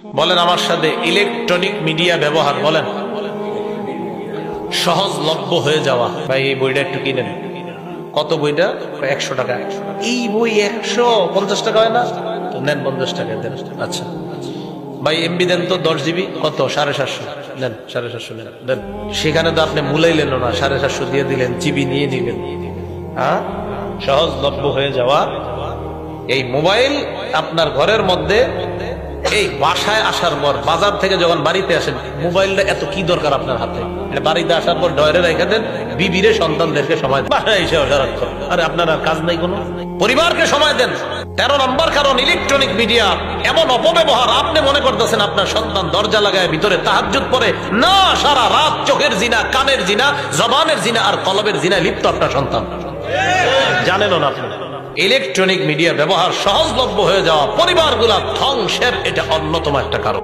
বলেন আমার সাথে, ইলেকট্রনিক মিডিয়া ব্যবহার বলেন সহজলভ্য হয়ে যাওয়া। ভাই এই বইটা একটু কিনেন। কত বইটা? 100 টাকা। এই বই 150 টাকা হয় না? তো নেন 50 টাকা দেন। আচ্ছা ভাই এমবি দেন তো 10 জিবি। কত? 750 নেন। 750 নেন দেন। সেখানে তো আপনি মুলাইলেন না, 750 দিয়ে দিলেন, জিবি নিয়ে নিলেন। হ্যাঁ, সহজলভ্য হয়ে যাওয়া এই মোবাইল আপনার ঘরের মধ্যে। এই বাসায় আসার পর, বাজার থেকে যখন বাড়িতে আসেন, মোবাইলটা এত কি দরকার আপনার হাতে? বাড়িতে আসার পর ডয়ারে রেখে দেন, বিবিরে সন্তানদেরকে সময় দেন, বাসায় এসে সারাক্ষণ। আরে আপনার আর কাজ নাই কোনো? পরিবারকে সময় দেন। 13 নম্বর কারণ, ইলেকট্রনিক মিডিয়া এমন অপব্যবহার। আপনি মনে করতেছেন আপনার সন্তান দরজা লাগায় ভিতরে তাহাজ্জুদ পড়ে, না, সারা রাত চোখের জিনা, কানের জিনা, জবানের জিনা আর কলবের জিনায় লিপ্ত আপনার সন্তান। জানেন না আপনি? ইলেকট্রনিক মিডিয়া ব্যবহার সহজলভ্য হয়ে যাওয়া পরিবারগুলা ধ্বংসের এটা অন্যতম একটা কারণ।